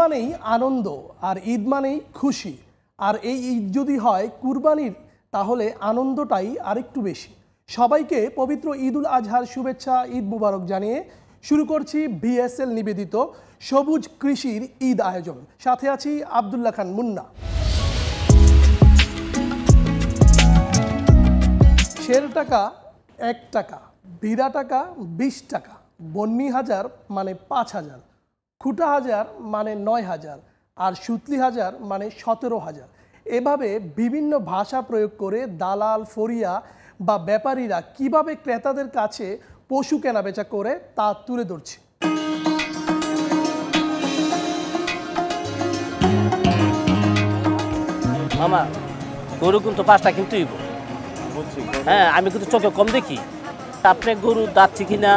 মানেই আনন্দ আর ঈদ মানেই খুশি। আর এই ঈদ যদি হয় কুরবানির, তাহলে আনন্দটাই আরেকটু বেশি। সবাইকে পবিত্র ঈদুল আজহার শুভেচ্ছা, ঈদ মুবারক জানিয়ে শুরু করছি বিএসএল নিবেদিত সবুজ কৃষির ঈদ আয়োজন। সাথে আছি আব্দুল্লাহ খান মুন্না। শের টাকা 1 টাকা, বিরা টাকা 20 টাকা, বন্নি হাজার মানে 5000, খুঁটা হাজার মানে 9000, আর সুতলি হাজার মানে 17000। এভাবে বিভিন্ন ভাষা প্রয়োগ করে দালাল, ফরিয়া বা ব্যাপারীরা কিভাবে ক্রেতাদের কাছে পশু কেনাবেচা করে তা তুলে ধরছে। মামা, গরু কিন্তু 5টা কিনতেই, হ্যাঁ আমি কিন্তু চোখে কম দেখি। আপনি গরু দাঁতছি কিনা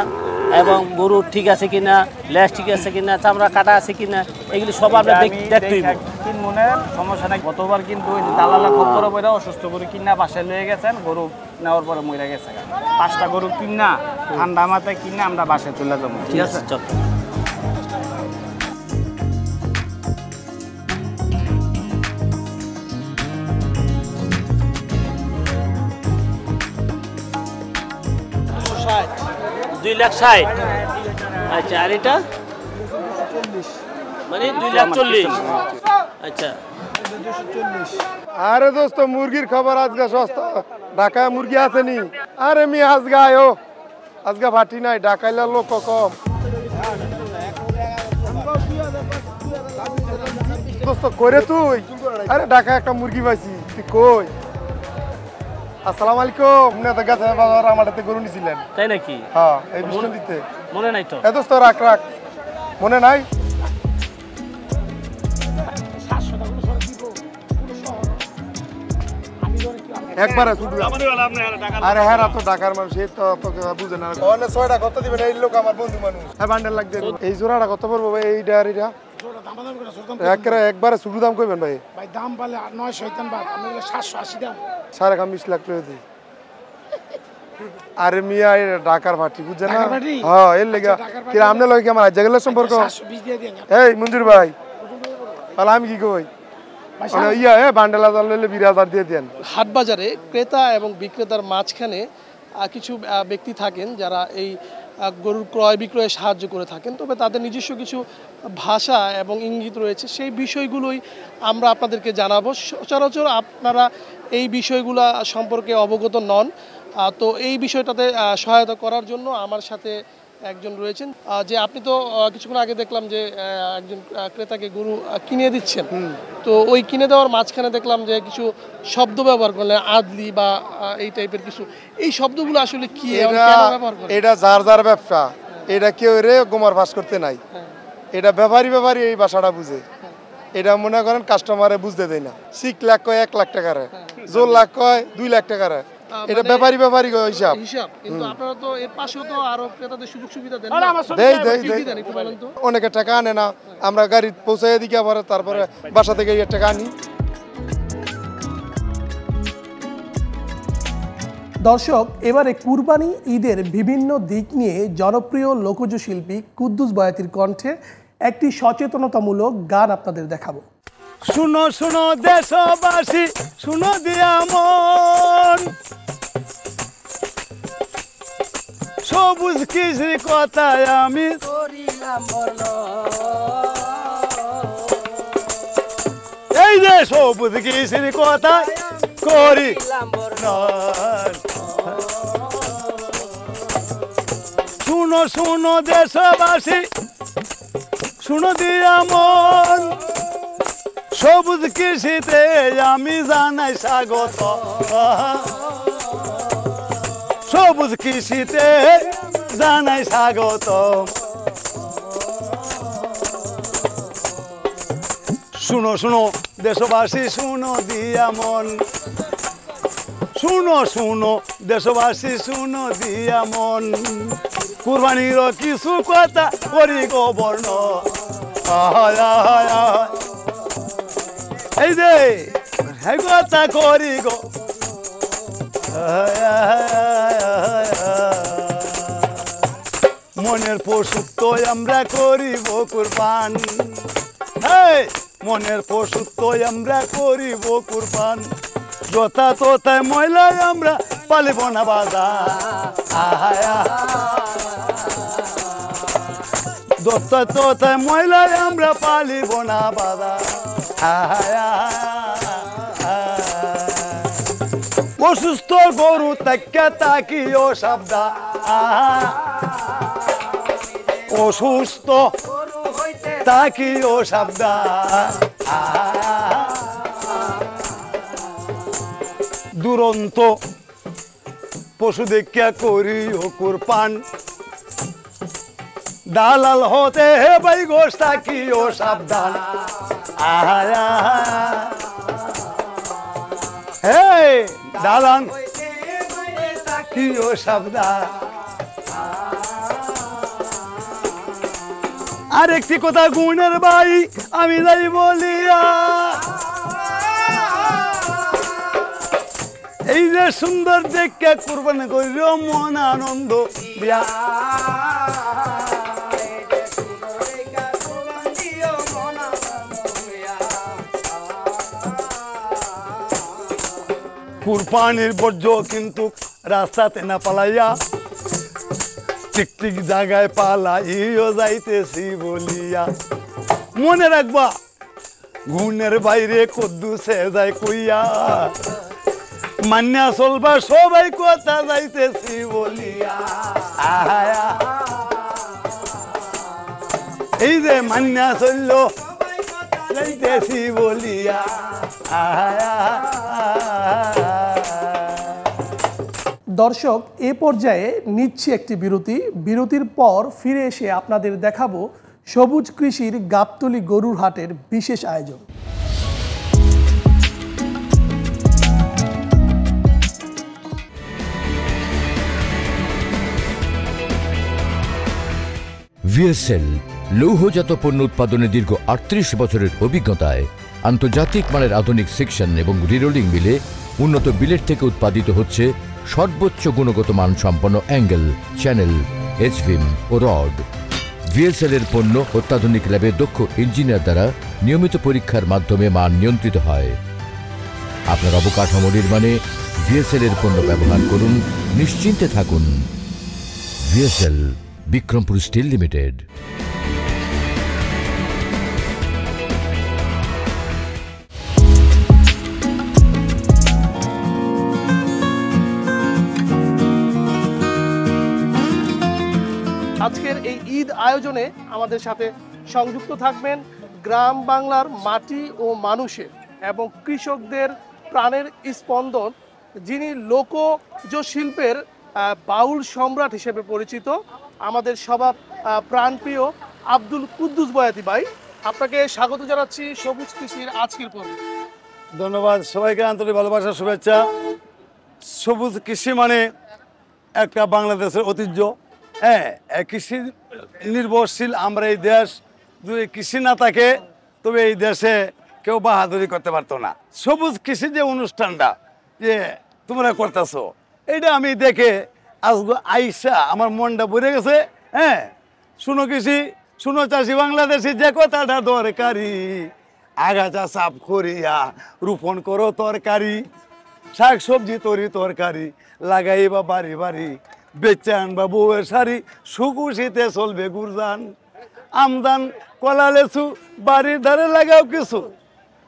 এবং গরু ঠিক আছে কিনা, লেজ ঠিক আছে কিনা, চামড়া কাটা আছে কিনা, এগুলি সব আমরা দেখতেই। তিন মনের সমস্যা নাই। গতবার কিন্তু ওই দালালা খপ্পরে বইরা অসুস্থ গরু কিনা বাসায় লয়ে গেছেন, গরু নেওয়ার পরে মরে গেছে। 5টা গরু কিনা ঠান্ডা মাথায় কিনা আমরা বাসায় চলে যাবো। ঠিক আছে, চল। $2,60,000। আচ্ছা, আর এটা মানে 2,40,000। আচ্ছা, আরে দোস্ত, মুরগির খবর আজকে সস্তা। ঢাকায় মুরগি আছে নি? আরে মি আজকে আয়ো, আজকে ভাটি নাই, ঢাকাইলে লোক কম। দোস্ত করে তুই? আরে ঢাকায় একটা মুরগি পাইছি, তুই কই? আসসালামু আলাইকুম। নেতা গাছে বাজার আমার হাতে গরু নিছিলেন, তাই নাকি? হ্যাঁ, এই বিষ্ণু দিতে মনে নাই তো? দোস্ত রাখ রাখ, মনে নাই? একবারে আরে হ্যাঁ, তো ঢাকার মানুষ, এই তো বুঝে না। 6টা কত দিবেন? এই লোক আমার বন্ধু মানুষ। হ্যাঁ, বান্ডেল লাগবে। এই জোড়াটা কত পড়বো ভাই? এই ডারিটা একবারে শুরু দাম করবেন ভাই? ভাই দাম বলে 900 বাদ, আমি 780 দাম। 20 লাখ টাকা দিই। আরে মিয়া, ঢাকার ভাটি বুঝছেন না? হ্যাঁ, এর লেগে কি আমনে লগে কি আমার জায়গার সম্পর্ক? 720 দিয়ে দেন। এই মঞ্জুর ভাই, তাহলে আমি কি কই? মানে বান্ডেল আদার লইলে 20,000 দিয়ে দেন। হাট বাজারে ক্রেতা এবং বিক্রেতার মাঝখানে কিছু ব্যক্তি থাকেন যারা এই গরুর ক্রয় বিক্রয়ে সাহায্য করে থাকেন, তবে তাদের নিজস্ব কিছু ভাষা এবং ইঙ্গিত রয়েছে। সেই বিষয়গুলোই আমরা আপনাদেরকে জানাবো। সচরাচর আপনারা এই বিষয়গুলো সম্পর্কে অবগত নন, তো এই বিষয়টাতে সহায়তা করার জন্য আমার সাথে একজন রয়েছেন। যে আপনি তো কিছুক্ষণ আগে দেখলাম যে একজন ক্রেতাকে গরু কিনে দিচ্ছেন, তো ওই কিনে দেওয়ার মাঝখানে দেখলাম যে কিছু শব্দ ব্যবহার করলেন, আদলি বা এই টাইপের কিছু। এই শব্দগুলো আসলে কি? এটা যার যার ব্যবসা, এটা কেউ রে গোমার ফাঁস করতে নাই। এটা ব্যাপারী এই ভাষাটা বুঝে। এটা মনে করেন কাস্টমারে বুঝতে দেয় না। 6 লাখ কয় 1 লাখ টাকার, জোর লাখ কয় 2 লাখ টাকার। এটা ব্যাপারী হিসাব। কিন্তু আপনারা তো এর পাশেও তো আরো ক্রেতাদের সুযোগ সুবিধা দেন। অনেকে টাকা আনে না, আমরা গাড়ি পৌঁছাই দিকে আবার তারপরে বাসা থেকে টাকা আনি। দর্শক, এবারে কুরবানি ঈদের বিভিন্ন দিক নিয়ে জনপ্রিয় লোকজ শিল্পী কুদ্দুস বয়াতির কণ্ঠে একটি সচেতনতামূলক গান আপনাদের দেখাবো। শুনো শুনো দেশবাসী, শুনো দিয়া মন, সবুজ কৃষির কথায় আমি করিলাম বর্ণন। এই যে সবুজ কৃষির কথা করিলাম বর্ণন। শুনো শুনো দেশবাসী, শুনো দিয়া মন, সবুজ কৃষিতে আমি জানাই স্বাগত। সবুজ কৃষিতে জানাই স্বাগত। শুনো শুনো দেশবাসী, শুনো দিয়া মন, শুনো শুনো দেশবাসী, শুনো দিয়া মন, কুরবানির কিছু কথা করি গো বর্ণ। এই যে কথা করি গো, মনের পশু তো আমরা করিব কুরবান। হ্যাঁ মনের পশু তো আমরা করিব কুরবান যথা তথায় ময়লায় আমরা পালিব না বাজার যথা তথায় ময়লায় আমরা পালিব না বাজার অসুস্থ গরু তাকে তাকিও সাবধান অসুস্থ তাকিও সাবধান দুরন্ত পশু দেখিয়া করিও কুরবান দালাল হতে হে ভাই গোশ তাকিও সাবধান হে দালান তাকিও সাবধান আরেকটি কথা গুণের ভাই আমি যাই বলিয়া এই যে সুন্দর দেখে কুরবানি করিল মন আনন্দ দিয়া কুরবানির বর্জ্য কিন্তু রাস্তাতে না পালাইয়া ঠিক ঠিক জায়গায় পালাইও যাইতেছি বলিয়া মনে রাখবা গুণের বাইরে কদ্দুসে যায় কইয়া মান্যা চলবা সবাই কথা যাইতেছি বলিয়া এই যে মান্যা চলল যাইতেছি বলিয়া দর্শক এ পর্যায়ে নিচ্ছি একটি বিরতির পর ফিরে এসে আপনাদের দেখাবো সবুজ কৃষির গাবতলী গরুর হাটের বিশেষ আয়োজন। ভিএসএল লৌহজাত পণ্য উৎপাদনে দীর্ঘ ৩৮ বছরের অভিজ্ঞতায় আন্তর্জাতিক মানের আধুনিক সেকশন এবং রিরোলিং মিলে উন্নত বিলেট থেকে উৎপাদিত হচ্ছে সর্বোচ্চ গুণগত মান সম্পন্ন অ্যাঙ্গেল, চ্যানেল, এইচভিম ও রড। ভিএসএল এর পণ্য অত্যাধুনিক ল্যাবে দক্ষ ইঞ্জিনিয়ার দ্বারা নিয়মিত পরীক্ষার মাধ্যমে মান নিয়ন্ত্রিত হয়। আপনার অবকাঠামো নির্মাণে ভিএসএল এর পণ্য ব্যবহার করুন, নিশ্চিন্তে থাকুন। VSL, Bikrampur steel limited. আজকের এই ঈদ আয়োজনে আমাদের সাথে সংযুক্ত থাকবেন গ্রাম বাংলার মাটি ও মানুষের এবং কৃষকদের প্রাণের স্পন্দন, যিনি লোকজ শিল্পের বাউল সম্রাট হিসেবে পরিচিত, আমাদের সবার প্রাণপ্রিয় আব্দুল কুদ্দুস বয়াতি ভাই। আপনাকে স্বাগত জানাচ্ছি সবুজ কৃষির আজকের পর্বে। ধন্যবাদ সবাইকে, আন্তরিক ভালোবাসা, শুভেচ্ছা। সবুজ কৃষি মানে একটা বাংলাদেশের ঐতিহ্য। হ্যাঁ, কৃষি নির্ভরশীল আমরা এই দেশ। যদি কৃষি না থাকে তবে এই দেশে কেউ বাহাদুরি করতে পারতো না। সবুজ কৃষি যে অনুষ্ঠানটা যে তোমরা করতেছো, এইটা আমি দেখে আজকে আইসা আমার মনটা ভরে গেছে। হ্যাঁ, শুনো কৃষি, শুনো চাষি বাংলাদেশি, যে কথাটা দরকারি, আগাছা সাফ করিয়া রোপণ করো তরকারি, শাক সবজি তরকারি লাগাইবা বাড়ি বাড়ি, বেচে আনবা বউয়ের শাড়ি, সুকুশিতে চলবে গুরজান, আমদান কলা লেচু বাড়ির ধারে লাগাও কিছু,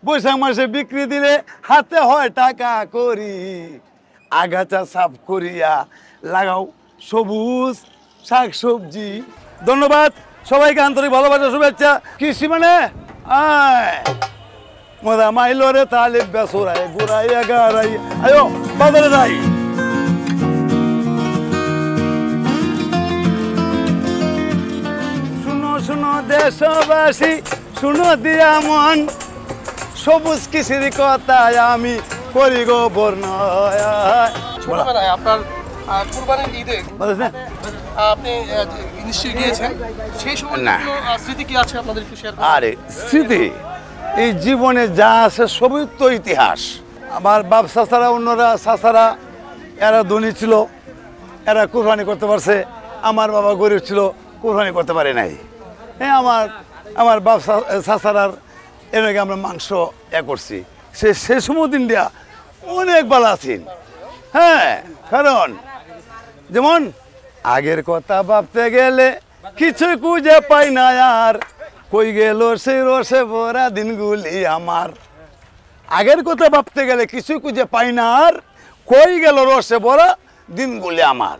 বৈশাখ মাসে বিক্রি দিলে হাতে হয় টাকা করি, আগাছা সাফ করিয়া লাগাও সবুজ শাক সবজি। ধন্যবাদ সবাইকে, আন্তরিক ভালোবাসা, শুভেচ্ছা। কৃষি মানে মজা মাইলো রে তালে বেসরাই গুড়াইয়া গাড়াই, আয়ো বাজারে যাই। শুনো শুনো দেশবাসী, শুনো দিয়া মন, সবুজ কৃষির কথায় আমি করি গো বর্ণনা। ছোটবেলায় আপনার কুরবানির ঈদে আপনি নিশ্চয়ই গিয়েছেন, সেই সময় স্মৃতি কি আছে আপনাদের একটু শেয়ার করুন। আরে স্মৃতি, এই জীবনে যা আছে সবই তো ইতিহাস। আমার বাপ চাচারা, অন্যরা চাচারা, এরা ধনী ছিল, এরা কুরবানি করতে পারছে। আমার বাবা গরিব ছিল, কুরবানি করতে পারে নাই। হ্যাঁ, আমার বাপ চাচারার এর আগে আমরা মাংস করছি সে সময় দিন দিয়া অনেক ভালো আছেন। হ্যাঁ, কারণ যেমন আগের কথা ভাবতে গেলে কিছু খুঁজে পাই না আর, কই গেল সেই রসে ভরা দিনগুলি আমার। আগের কথা ভাবতে গেলে কিছু খুঁজে পাই না আর, কই গেল রসে ভরা দিনগুলি আমার।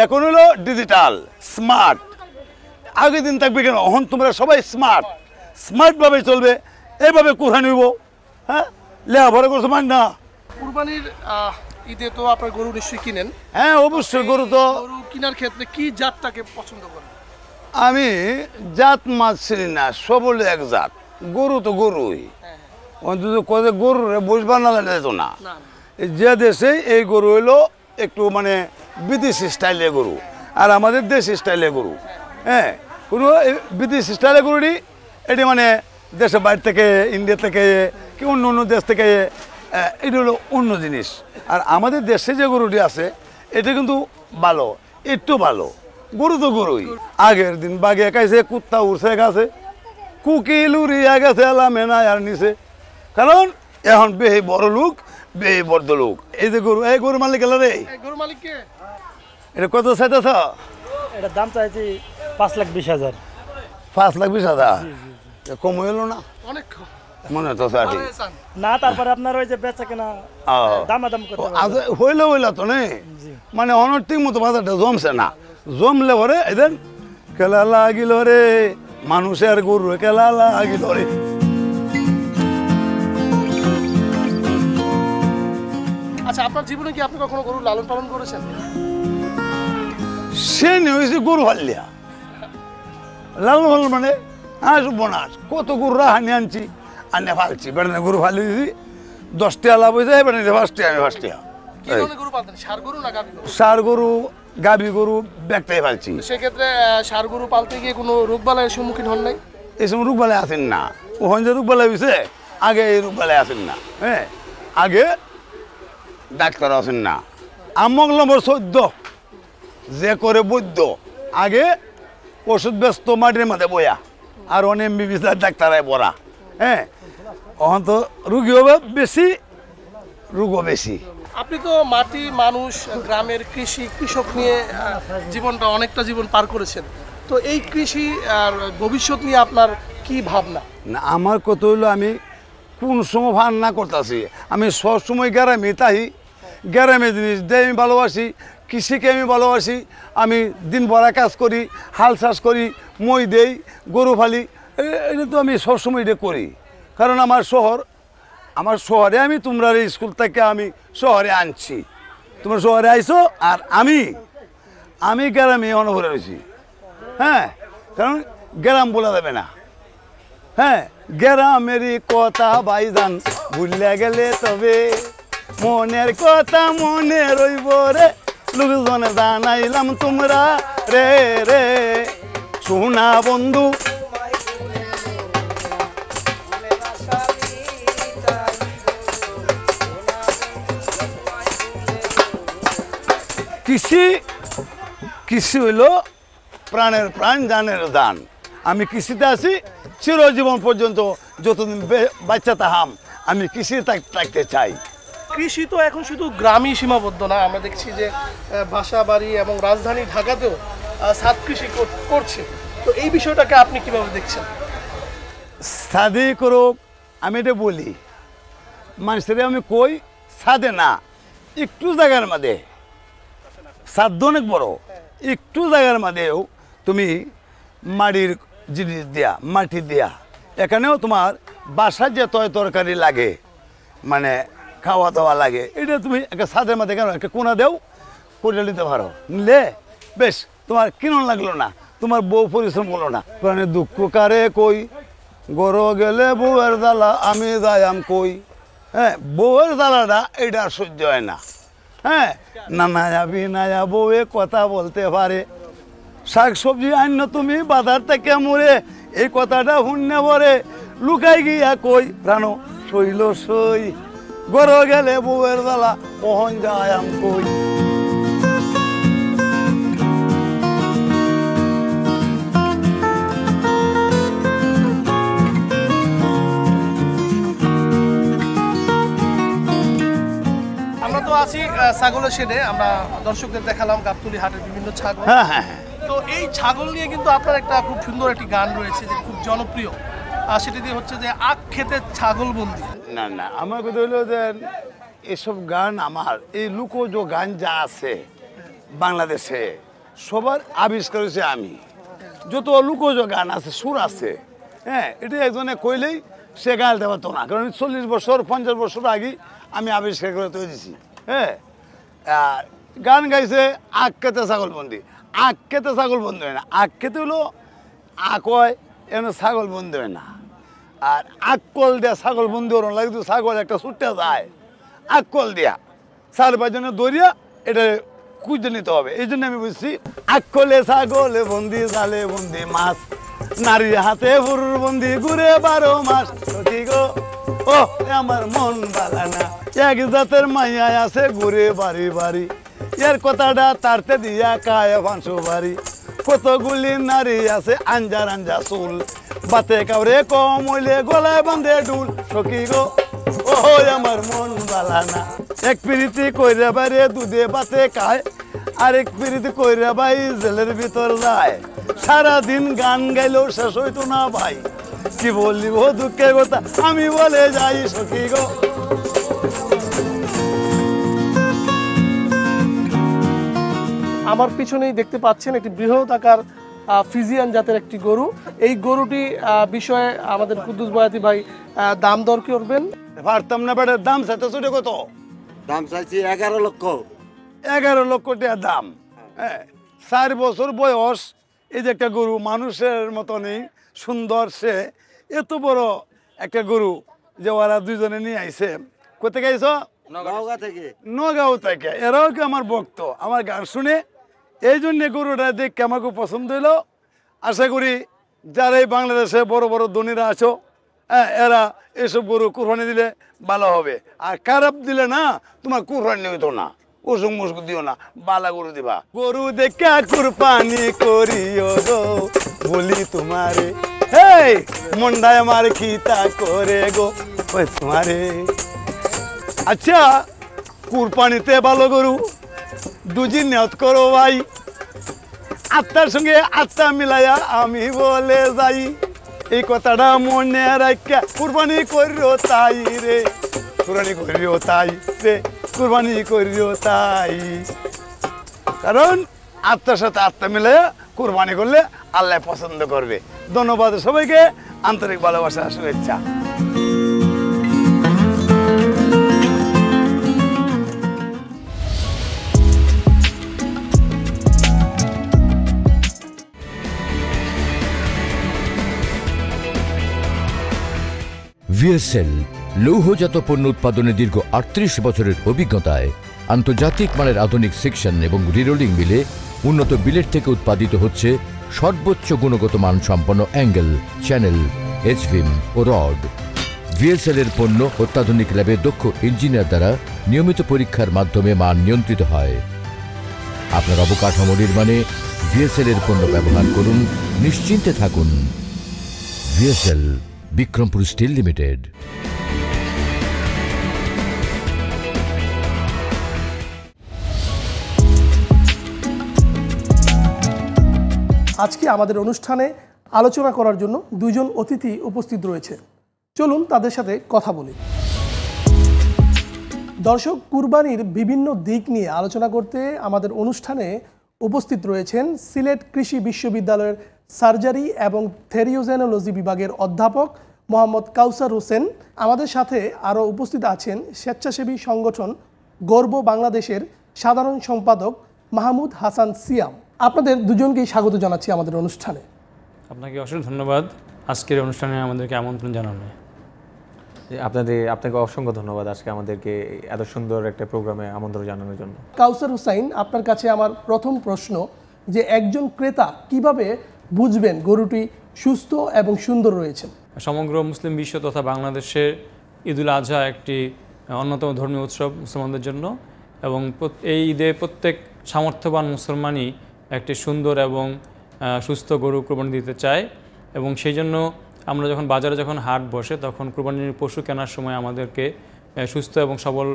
এখন হলো ডিজিটাল স্মার্ট, আগের দিন থাকবে কেন, এখন তোমরা সবাই স্মার্টভাবে চলবে, এইভাবে কোথায় নিব। হ্যাঁ, লেখাপড়া করছো মান না। কুরবানির ঈদে তো আপনার গরু নিশ্চয়ই কিনেন। হ্যাঁ অবশ্যই, গরু তো গরু কেনার ক্ষেত্রে কি জাতটাকে পছন্দ করেন? আমি জাত মাছ চিনি না, সব হলো এক জাত। গরু তো গরুই, অন্তত কত গরু বসবার না যেত না। যে দেশে এই গরু হইলো একটু মানে বিদেশি স্টাইলের গরু, আর আমাদের দেশি স্টাইলের গরু। হ্যাঁ, কোনো বিদেশি স্টাইলের গরুটি এটি মানে দেশের বাইরে থেকে, ইন্ডিয়া থেকে কি অন্য অন্য দেশ থেকে, এটা হলো অন্য জিনিস। আর আমাদের দেশে যে গরুটি আছে এটা কিন্তু ভালো, একটু ভালো। গরু তো গরুই। আগের দিন বাঘে খাইছে, কুত্তা উড়ছে গাছে, কুকিল উড়িয়া গেছে লামেনা আর নিচে। কারণ এখন বেহি বড় লোক, বেহি বড় লোক। এই যে গরু, এই গরু মালিক গেল রে, গরু মালিককে এটা কত চাইতেছ? এটার দাম চাইছি 5,20,000। 5,20,000 কম হইলো না? অনেক কম। মনে হতো আর কি না, তারপরে আপনার ওই যে বেচা কেনা দামাদাম করতে হইলো তো নেই, মানে অনর্থিক মতো বাজারটা জমছে না। জমলে পরে এদের কেলা লাগিল রে, মানুষের গরু কেলা লাগিল রে। আচ্ছা, আপনার জীবনে কি আপনি কখনো গরু লালন পালন করেছেন? সে নিয়ে হয়েছে গরু ফালিয়া লালন পালন মানে আস বোনাস কত গরু রাহানি আনছি, আনে ফালছি, বেড়ানে গরু ফালি দিছি, 10 টাকা লাভ হয়ে যায়, বেড়ানে 5 টাকা, আমি 5 টাকা। কি ধরনের গরু পালতেন? ষাঁড় গরু না গাভী গরু? ষাঁড় গরু, গাভী গরু ব্যাগটাই ফালছি। সেক্ষেত্রে ষাঁড় গরু পালতে গিয়ে কোনো রোগবালাইয়ের সম্মুখীন হন নাই? এই সময় রোগবালাই আসেন না, ওখান যে রোগবালাই হয়েছে আগে এই রোগবালাই আসেন না। হ্যাঁ, আগে ডাক্তার আসেন না। আমক নম্বর 14 যে করে বৈদ্য, আগে ওষুধ ব্যস্ত মাটির মাঝে বয়া, আর অনেক এমবিবিএস ডাক্তারায় বড়া। হ্যাঁ, ওখান তো রুগী হবে বেশি, রোগও বেশি। আপনি তো মাটি, মানুষ, গ্রামের কৃষি, কৃষক নিয়ে জীবনটা অনেকটা জীবন পার করেছেন। তো এই কৃষি আর ভবিষ্যৎ নিয়ে আপনার কি ভাবনা? না, আমার কথা হইলো আমি কোন সময় ভান না করতেছি, আমি সবসময় গ্রামে তাই, গ্রামে জিনিস দিয়ে আমি ভালোবাসি, কৃষিকে আমি ভালোবাসি। আমি দিন ভরা কাজ করি, হাল চাষ করি, মই দেই, গরু ফালি, এটা তো আমি সবসময় এটা করি। কারণ আমার শহরে আমি তোমরা স্কুল থেকে আমি শহরে আনছি, তোমরা শহরে আইছো, আর আমি গ্রামে অনুভূত রয়েছি। হ্যাঁ, কারণ গ্রাম বলা যাবে না। হ্যাঁ, গ্রামেরই কথা ভাইজান ভুলে গেলে তবে মনের কথা মনে রইব রে, লোকজনে জানাইলাম তোমরা রে রে সোনা বন্ধু। কৃষি হইল প্রাণের প্রাণ, জানের দান। আমি কৃষিতে আছি চিরজীবন পর্যন্ত, যতদিন বাচ্চা তাহাম আমি কৃষি থাকতে চাই। কৃষি তো এখন শুধু গ্রামই সীমাবদ্ধ না, আমরা দেখছি যে বাসা বাড়ি এবং রাজধানী ঢাকাতেও ছাদ কৃষি করছে। তো এই বিষয়টাকে আপনি কিভাবে দেখছেন? ছাদে করুক, আমি এটা বলি মানুষের, আমি কই ছাদে না, একটু জায়গার মধ্যে, ছাদ অনেক বড়, একটু জায়গার মধ্যেও তুমি মাটির জিনিস দেয়া, মাটি দেয়া, এখানেও তোমার বাসার যে তরকারি লাগে, মানে খাওয়া দাওয়া লাগে, এটা তুমি একটা ছাদের মধ্যে কেন একটা কোনা দেও করে নিতে পারো। নিলে বেশ, তোমার কিনন লাগলো না, তোমার বউ পরিশ্রম করলো না। প্রাণে দুঃখ কারে কই, গরো গেলে বউয়ের জ্বালা আমি যাইম কই। হ্যাঁ, বউয়ের জ্বালাটা এটা আর সহ্য হয় না। হ্যাঁ, নানায়া বিনায়া বউয়ে কথা বলতে পারে, শাক সবজি আন্য তুমি বাজার থেকে মরে, এই কথাটা শুনে পরে লুকাই গিয়া কই প্রাণ শৈল সই, গরো গেলে বউয়ের জ্বালা ওহন যায়াম কই। ছাগলের শেডে আমরা দর্শকদের দেখালাম গাবতলী হাটের বিভিন্ন ছাগল। হ্যাঁ হ্যাঁ হ্যাঁ। তো এই ছাগল নিয়ে কিন্তু আপনার একটা খুব সুন্দর একটি গান রয়েছে যে খুব জনপ্রিয়, সেটি দিয়ে হচ্ছে যে আখ খেতে ছাগল বন্দি। না না, আমার কথা হলো যে এসব গান আমার এই লোকজ গান যা আছে বাংলাদেশে সবার আবিষ্কার হয়েছে আমি। যত লোকজ গান আছে, সুর আছে, হ্যাঁ, এটা একজনে কইলেই সে গান দিতে পারতো না, কারণ 40 বছর 50 বছর আগে আমি আবিষ্কার করে তৈরি দিয়েছি। হ্যাঁ, গান গাইছে আখ খেতে ছাগল বন্দি। আখ খেতে ছাগল বন্দি হয় না, আখ খেতে হলো আখ হয়, এমন ছাগল বন্দি হয় না। আর আক্কল দেয়া ছাগল বন্দি ওরম লাগে, ছাগল একটা ছুটতে যায়, আক্কল দেয়া 4-5 জনের দৌড়িয়া এটা খুঁজে নিতে হবে। এই জন্য আমি বুঝছি আক্কলে ছাগলে বন্দি, জালে বন্দি মাছ, নারীর হাতে পুরুর বন্দি, ঘুরে 12 মাস। ঠিক ও আমার মন বালানা, এক জাতের মাইয়া আছে ঘুরে বাড়ি বাড়ি, এর কথাটা তারতে দিয়া কায় 500 বাড়ি। কতগুলি নারী আছে আঞ্জার আঞ্জা চুল, বাতে কাউরে কম হইলে গলায় বাঁধে ডুল। সখী গো ও আমার মন বালানা, এক পিরিতি কইরা বাইরে দুধে বাতে খায়, আরেক পিরিতি কইরা ভাই জেলের ভিতর যায়। সারাদিন গান গাইলেও শেষ হইতো না ভাই, কি বলিব দুঃখের কথা আমি বলে যাই। সখী গো আমার পিছনেই দেখতে পাচ্ছেন একটি বৃহৎ আকার ফ্রিজিয়ান জাতের একটি গরু। এই গরুটি বিষয়ে আমাদের কুদ্দুস বয়াতি ভাই দাম দর করবেন। পারতাম না বেটার দাম চাইতে ছোট কত? দাম চাইছি 11 লক্ষ। 11 লক্ষ টাকা দাম। হ্যাঁ, 4 বছর বয়স, এই যে একটা গরু মানুষের মতনই সুন্দর, সে এত বড় একটা গরু যে ওরা দুইজনে নিয়ে আইছে। কোথায় গেছ? নগাঁও থেকে। নগাঁও থেকে। এরাও কি আমার ভক্ত, আমার গান শুনে, এই জন্যে গরুটা দেখে আমাকে পছন্দ হইলো। আশা করি যারা এই বাংলাদেশে বড় বড় ধনীরা আছো, হ্যাঁ, এরা এসব গরু কুরবানি দিলে ভালো হবে। আর খারাপ দিলে না, তোমার কুরবানি হইতো না, ওসব মুসক দিও না, বালা গরু দিবা। গরু দেখে কুরবানি করিও গো বলি তোমারে, হেই মন্ডায় আমার খিতা করে গো ওই তোমারে। আচ্ছা, কুরবানিতে ভালো গরু দুজি নিয়ত করো ভাই, আত্মার সঙ্গে আত্মা মিলাইয়া আমি বলে যাই, এই কথাটা মনে রাখা কুরবানি করিও তাই রে, কুরবানি করিও তাই রে, কুরবানি করিও তাই। কারণ আত্মার সাথে আত্মা মিলাইয়া কুরবানি করলে আল্লাহ পছন্দ করবে। ধন্যবাদ সবাইকে, আন্তরিক ভালোবাসা, শুভেচ্ছা। ভিএসএল লৌহজাত পণ্য উৎপাদনে দীর্ঘ 38 বছরের অভিজ্ঞতায় আন্তর্জাতিক মানের আধুনিক সেকশন এবং রিরোলিং মিলে উন্নত বিলেট থেকে উৎপাদিত হচ্ছে সর্বোচ্চ গুণগত মানসম্পন্ন অ্যাঙ্গেল, চ্যানেল, এইচভিম ও রড। ভিএসএল এর পণ্য অত্যাধুনিক ল্যাবে দক্ষ ইঞ্জিনিয়ার দ্বারা নিয়মিত পরীক্ষার মাধ্যমে মান নিয়ন্ত্রিত হয়। আপনার অবকাঠামো নির্মাণে ভিএসএল এর পণ্য ব্যবহার করুন, নিশ্চিন্তে থাকুন। VSL, Bikrampur steel limited. আজকে আমাদের অনুষ্ঠানে আলোচনা করার জন্য দুইজন অতিথি উপস্থিত রয়েছে, চলুন তাদের সাথে কথা বলি। দর্শক, কুরবানির বিভিন্ন দিক নিয়ে আলোচনা করতে আমাদের অনুষ্ঠানে উপস্থিত রয়েছেন সিলেট কৃষি বিশ্ববিদ্যালয়ের সার্জারি এবং থেরিওজেনোলজি বিভাগের অধ্যাপক মোহাম্মদ কাউসার হোসেন। আমাদের সাথে আরও উপস্থিত আছেন স্বেচ্ছাসেবী সংগঠন গর্ব বাংলাদেশের সাধারণ সম্পাদক মাহমুদ হাসান সিয়াম। আপনাদের দুজনকেই স্বাগত জানাচ্ছি আমাদের অনুষ্ঠানে। আপনাকে অসংখ্য ধন্যবাদ আজকের অনুষ্ঠানে আমাদেরকে আমন্ত্রণ জানানো। আপনাকে অসংখ্য ধন্যবাদ আজকে আমাদেরকে এত সুন্দর একটা প্রোগ্রামে আমন্ত্রণ জানানোর জন্য। কাউসার হোসেন, আপনার কাছে আমার প্রথম প্রশ্ন যে একজন ক্রেতা কিভাবে বুঝবেন গরুটি সুস্থ এবং সুন্দর রয়েছে? সমগ্র মুসলিম বিশ্ব তথা বাংলাদেশের ঈদুল আজহা একটি অন্যতম ধর্মীয় উৎসব মুসলমানদের জন্য, এবং এই ঈদে প্রত্যেক সামর্থ্যবান মুসলমানই একটি সুন্দর এবং সুস্থ গরু কোরবানি দিতে চায়। এবং সেই জন্য আমরা যখন বাজারে হাট বসে তখন কোরবানির পশু কেনার সময় আমাদেরকে সুস্থ এবং সবল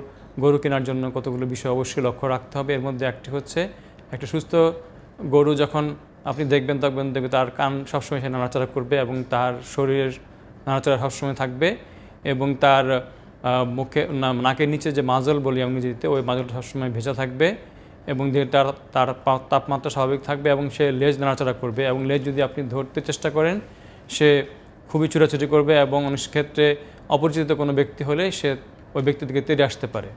গরু কেনার জন্য কতগুলো বিষয় অবশ্যই লক্ষ্য রাখতে হবে। এর মধ্যে একটি হচ্ছে একটা সুস্থ গরু যখন আপনি দেখবেন তার কান সবসময় সে নাড়াচাড়া করবে এবং তার শরীরের নাড়াচাড়া সবসময় থাকবে এবং তার মুখে নাকের নিচে যে মাজল বলি আমি ইংরেজিতে, ওই মাজলটা সবসময় ভেজা থাকবে এবং তার তাপমাত্রা স্বাভাবিক থাকবে এবং সে লেজ নাড়াচাড়া করবে এবং লেজ যদি আপনি ধরতে চেষ্টা করেন সে খুবই ছুটাছুটি করবে এবং অনেক ক্ষেত্রে অপরিচিত কোনো ব্যক্তি হলে সে ওই ব্যক্তি থেকে তেড়ে আসতে পারে।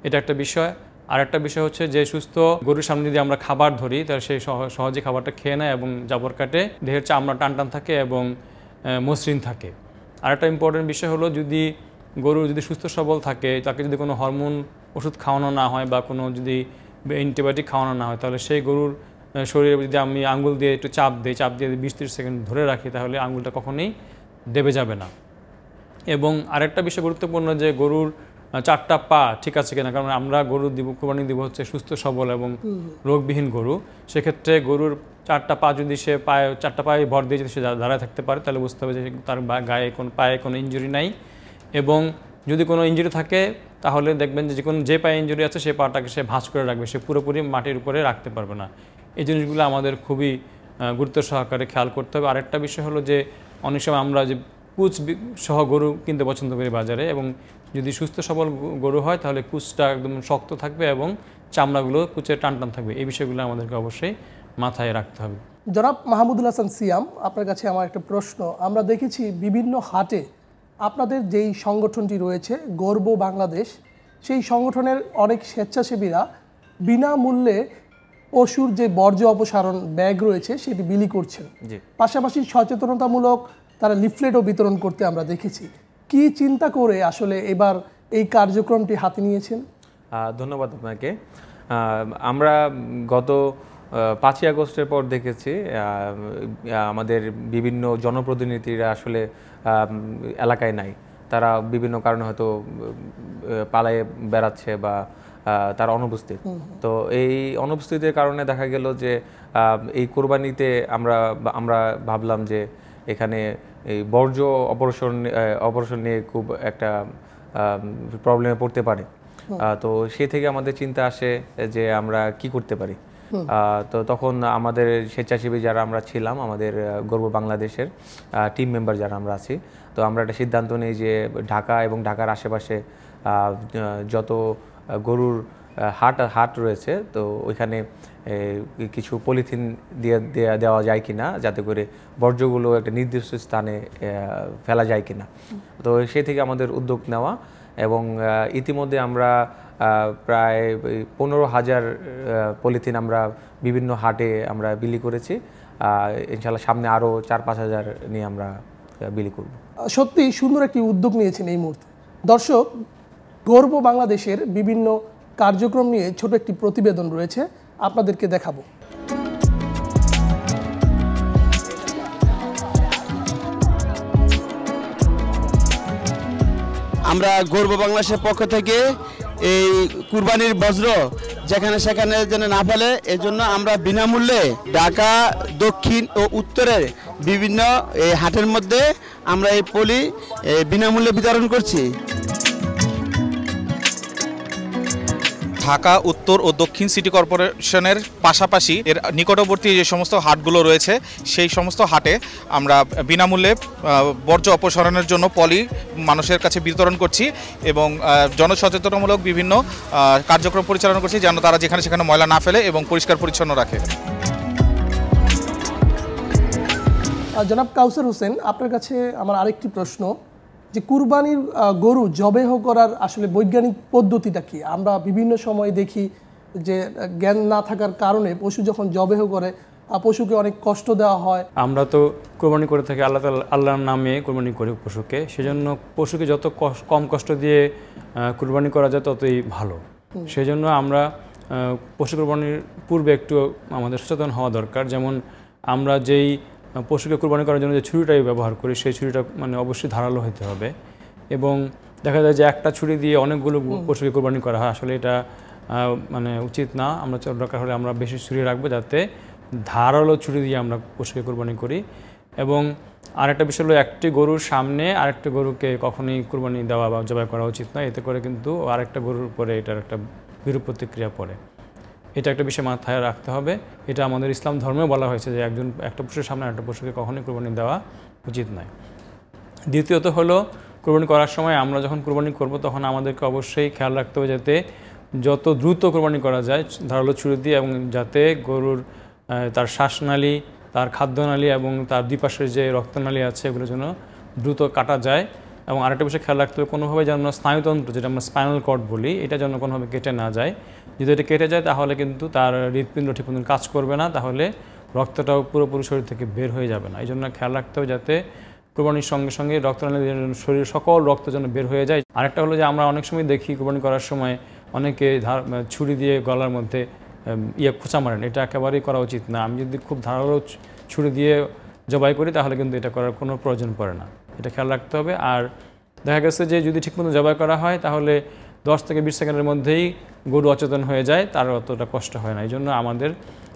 এটা একটা বিষয়। আর একটা বিষয় হচ্ছে যে সুস্থ গরুর সামনে যদি আমরা খাবার ধরি তাহলে সেই সহজে খাবারটা খেয়ে নেয় এবং জাবর কাটে, দেহের চামড়া টান থাকে এবং মসৃণ থাকে। আর একটা ইম্পর্টেন্ট বিষয় হলো গরু যদি সুস্থ সবল থাকে, তাকে যদি কোনো হরমোন ওষুধ খাওয়ানো না হয় বা কোনো যদি অ্যান্টিবায়োটিক খাওয়ানো না হয়, তাহলে সেই গরুর শরীরে যদি আমি আঙ্গুল দিয়ে একটু চাপ দিয়ে 20-30 সেকেন্ড ধরে রাখি তাহলে আঙ্গুলটা কখনোই দেবে যাবে না। এবং আরেকটা বিষয় গুরুত্বপূর্ণ যে গরুর 4টা পা ঠিক আছে কিনা, কারণ আমরা গরু কুরবানি দিব হচ্ছে সুস্থ সবল এবং রোগবিহীন গরু। সেক্ষেত্রে গরুর 4টা পা যদি সে 4টা পায়ে ভর দিয়ে যদি সে দাঁড়ায় থাকতে পারে তাহলে বুঝতে হবে যে তার পায়ে কোনো ইনজুরি নাই। এবং যদি কোনো ইনজুরি থাকে তাহলে দেখবেন যে পায়ে ইনজুরি আছে সে পাটাকে সে ভাঁজ করে রাখবে, সে পুরোপুরি মাটির উপরে রাখতে পারবে না। এই জিনিসগুলো আমাদের খুবই গুরুত্ব সহকারে খেয়াল করতে হবে। আরেকটা বিষয় হলো যে অনেক সময় আমরা যে কুচ সহ গরু কিনতে পছন্দ করি বাজারে, এবং যদি সুস্থ সবল গরু হয় তাহলে কুচটা একদম শক্ত থাকবে এবং চামড়াগুলো কুচে টান থাকবে। এই বিষয়গুলো আমাদেরকে অবশ্যই মাথায় রাখতে হবে। জনাব মাহমুদুল হাসান সিয়াম, আপনার কাছে আমার একটা প্রশ্ন। আমরা দেখেছি বিভিন্ন হাটে আপনাদের যেই সংগঠনটি রয়েছে গর্ব বাংলাদেশ, সেই সংগঠনের অনেক স্বেচ্ছাসেবীরা বিনামূল্যে পশুর যে বর্জ্য অপসারণ ব্যাগ রয়েছে সেটি বিলি করছেন, পাশাপাশি সচেতনতামূলক তারা লিফলেটও বিতরণ করতে আমরা দেখেছি। কি চিন্তা করে আসলে এবার এই কার্যক্রমটি হাতে নিয়েছেন? ধন্যবাদ আপনাকে। আমরা গত 5ই আগস্টের পর দেখেছি আমাদের বিভিন্ন জনপ্রতিনিধিরা আসলে এলাকায় নাই, তারা বিভিন্ন কারণে হয়তো পালায়ে বেড়াচ্ছে বা তার অনুপস্থিত। তো এই অনুপস্থিতির কারণে দেখা গেল যে এই কোরবানিতে আমরা ভাবলাম যে এখানে এই বর্জ্য অপারেশন নিয়ে খুব একটা প্রবলেমে পড়তে পারে। তো সেই থেকে আমাদের চিন্তা আসে যে আমরা কি করতে পারি। তো তখন আমাদের স্বেচ্ছাসেবী যারা আমরা ছিলাম, আমাদের গর্ব বাংলাদেশের টিম মেম্বার যারা আমরা আছি, তো আমরা একটা সিদ্ধান্ত নিই যে ঢাকা এবং ঢাকার আশেপাশে যত গরুর হাট রয়েছে তো ওইখানে কিছু পলিথিন দেওয়া যায় কিনা, যাতে করে বর্জ্যগুলো একটা নির্দিষ্ট স্থানে ফেলা যায় কিনা। তো সেই থেকে আমাদের উদ্যোগ নেওয়া, এবং ইতিমধ্যে আমরা প্রায় 15,000 পলিথিন আমরা বিভিন্ন হাটে আমরা বিলি করেছি। ইনশাল্লাহ সামনে আরও 4-5 হাজার নিয়ে আমরা বিলি করব। সত্যি সুন্দর একটি উদ্যোগ নিয়েছেন এই মুহূর্তে। দর্শক, গর্ব বাংলাদেশের বিভিন্ন কার্যক্রম নিয়ে ছোট একটি প্রতিবেদন রয়েছে, আপনাদেরকে দেখাবো। আমরা গর্ব বাংলাদেশের পক্ষ থেকে এই কুরবানির বজ্র যেখানে সেখানে যেন না ফেলে, এজন্য আমরা বিনামূল্যে ঢাকা দক্ষিণ ও উত্তরের বিভিন্ন হাটের মধ্যে আমরা এই পলি বিনামূল্যে বিতরণ করছি। ঢাকা উত্তর ও দক্ষিণ সিটি কর্পোরেশনের পাশাপাশি এর নিকটবর্তী যে সমস্ত হাটগুলো রয়েছে সেই সমস্ত হাটে আমরা বিনামূল্যে বর্জ্য অপসারণের জন্য পলি মানুষের কাছে বিতরণ করছি এবং জনসচেতনমূলক বিভিন্ন কার্যক্রম পরিচালনা করছি যেন তারা যেখানে সেখানে ময়লা না ফেলে এবং পরিষ্কার পরিচ্ছন্ন রাখে। জনাব কাউসার হোসেন, আপনার কাছে আমার আরেকটি প্রশ্ন, যে কুরবানির গরু জবেহ করার আসলে বৈজ্ঞানিক পদ্ধতিটা কি? আমরা বিভিন্ন সময় দেখি যে জ্ঞান না থাকার কারণে পশু যখন জবেহ করে পশুকে অনেক কষ্ট দেওয়া হয়। আমরা তো কোরবানি করে থাকি আল্লাহর নামে কোরবানি করি পশুকে, সেজন্য পশুকে যত কম কষ্ট দিয়ে কোরবানি করা যায় ততই ভালো। সেজন্য আমরা পশু কোরবানির পূর্বে একটু আমাদের সচেতন হওয়া দরকার। যেমন আমরা যেই পশুকে কোরবানি করার জন্য যে ছুরিটাই ব্যবহার করি সেই ছুরিটা মানে অবশ্যই ধারালো হতে হবে, এবং দেখা যায় যে একটা ছুরি দিয়ে অনেকগুলো পশুকে কোরবানি করা হয়, আসলে এটা মানে উচিত না। আমরা দরকার হলে আমরা বেশি ছুরি রাখবো যাতে ধারালো ছুরি দিয়ে আমরা পশুকে কোরবানি করি। এবং আরেকটা বিষয় হলো একটি গরুর সামনে আরেকটি গরুকে কখনোই কোরবানি দেওয়া বা জবাই করা উচিত নয়। এতে করে কিন্তু আরেকটা গরুর উপরে এটার একটা বিরূপ প্রতিক্রিয়া পড়ে। এটা একটা বিষয় মাথায় রাখতে হবে। এটা আমাদের ইসলাম ধর্মেও বলা হয়েছে যে একটা পশুর সামনে আরেকটা পশুকে কখনোই কোরবানি দেওয়া উচিত নয়। দ্বিতীয়ত হলো কোরবানি করার সময় আমরা যখন কোরবানি করব তখন আমাদেরকে অবশ্যই খেয়াল রাখতে হবে যাতে যত দ্রুত কোরবানি করা যায় ধারালো ছুরি দিয়ে, এবং যাতে গরুর তার শ্বাসনালী, তার খাদ্যনালী এবং তার দুপাশের যে রক্তনালী আছে এগুলো যেন দ্রুত কাটা যায়। এবং আরেকটা বিষয় খেয়াল রাখতে হবে কোনোভাবে যেন স্নায়ুতন্ত্র, যেটা আমরা স্পাইনাল কর্ড বলি, এটা যেন কোনোভাবে কেটে না যায়। যদি এটা কেটে যায় তাহলে কিন্তু তার হৃৎপিণ্ড ঠিক মতন কাজ করবে না, তাহলে রক্তটাও পুরোপুরি শরীর থেকে বের হয়ে যাবে না। এই জন্য খেয়াল রাখতে হবে যাতে কোরবানির সঙ্গে সঙ্গে রক্তনালী শরীরের সকল রক্ত যেন বের হয়ে যায়। আরেকটা হলো যে আমরা অনেক সময় দেখি কোরবানি করার সময় অনেকে ছুরি দিয়ে গলার মধ্যে খোঁচা মারেন, এটা একেবারেই করা উচিত না। আমি যদি খুব ধারালো ছুরি দিয়ে জবাই করি তাহলে কিন্তু এটা করার কোনো প্রয়োজন পড়ে না, এটা খেয়াল রাখতে হবে। আর দেখা গেছে যে যদি ঠিকমতো জবাই করা হয় তাহলে 10 থেকে 20 সেকেন্ডের মধ্যেই গরু অচেতন হয়ে যায়, তার অতটা কষ্ট হয় না। এই জন্য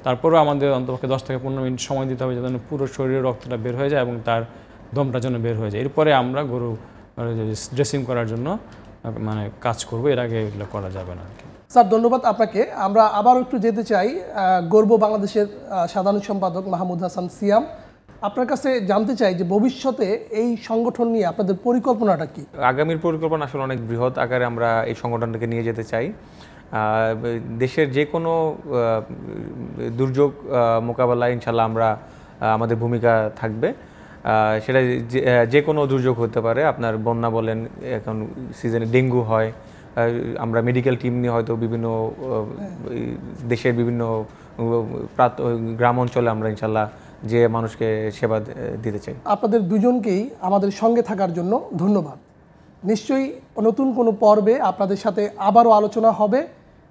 তারপরেও আমাদের অন্তপক্ষে 10 থেকে 15 মিনিট সময় দিতে হবে যেন পুরো শরীরের রক্তটা বের হয়ে যায় এবং তার দমটা যেন বের হয়ে যায়। এরপরে আমরা গরু ড্রেসিং করার জন্য কাজ করব, এর আগে এগুলো করা যাবে না। স্যার ধন্যবাদ আপনাকে। আমরা আবার একটু যেতে চাই গর্ব বাংলাদেশের সাধারণ সম্পাদক মাহমুদ হাসান সিয়াম, আপনার কাছে জানতে চাই যে ভবিষ্যতে এই সংগঠন নিয়ে আপনাদের পরিকল্পনাটা কি? আগামীর পরিকল্পনা আসলে অনেক বৃহৎ আকারে আমরা এই সংগঠনটাকে নিয়ে যেতে চাই। দেশের যে কোনো দুর্যোগ মোকাবেলায় ইনশাল্লাহ আমাদের ভূমিকা থাকবে। সেটা যে কোনো দুর্যোগ হতে পারে, আপনার বন্যা বলেন, এখন সিজনে ডেঙ্গু হয়, আমরা মেডিকেল টিম নিয়ে হয়তো বিভিন্ন দেশের বিভিন্ন গ্রাম অঞ্চলে আমরা ইনশাল্লাহ যে মানুষকে সেবা দিতে চাই। আপনাদের দুজনকেই আমাদের সঙ্গে থাকার জন্য ধন্যবাদ। নিশ্চয়ই নতুন কোনো পর্বে আপনাদের সাথে আবারও আলোচনা হবে,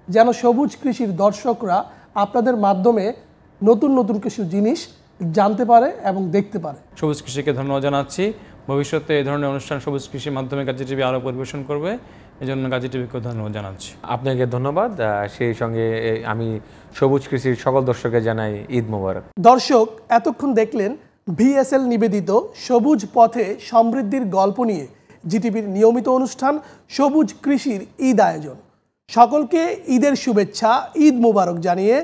যেন সবুজ কৃষির দর্শকরা আপনাদের মাধ্যমে নতুন নতুন কিছু জিনিস জানতে পারে এবং দেখতে পারে। সবুজ কৃষিকে ধন্যবাদ জানাচ্ছি। ভবিষ্যতে এই ধরনের অনুষ্ঠান সবুজ কৃষির মাধ্যমে গাজী টিভি আরও পরিবেশন করবে, এই জন্য গাজী টিভিকে ধন্যবাদ জানাচ্ছি। আপনাকে ধন্যবাদ। সেই সঙ্গে আমি সবুজ কৃষির সকল দর্শককে জানাই ঈদ মোবারক। দর্শক, এতক্ষণ দেখলেন ভিএসএল নিবেদিত সবুজ পথে সমৃদ্ধির গল্প নিয়ে জিটিভির নিয়মিত অনুষ্ঠান সবুজ কৃষির ঈদ আয়োজন। সকলকে ঈদের শুভেচ্ছা, ঈদ মোবারক জানিয়ে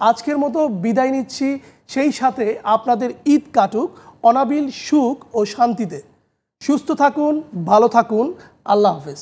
আজকের মতো বিদায় নিচ্ছি। সেই সাথে আপনাদের ঈদ কাটুক অনাবিল সুখ ও শান্তিতে। সুস্থ থাকুন, ভালো থাকুন, আল্লাহ হাফেজ।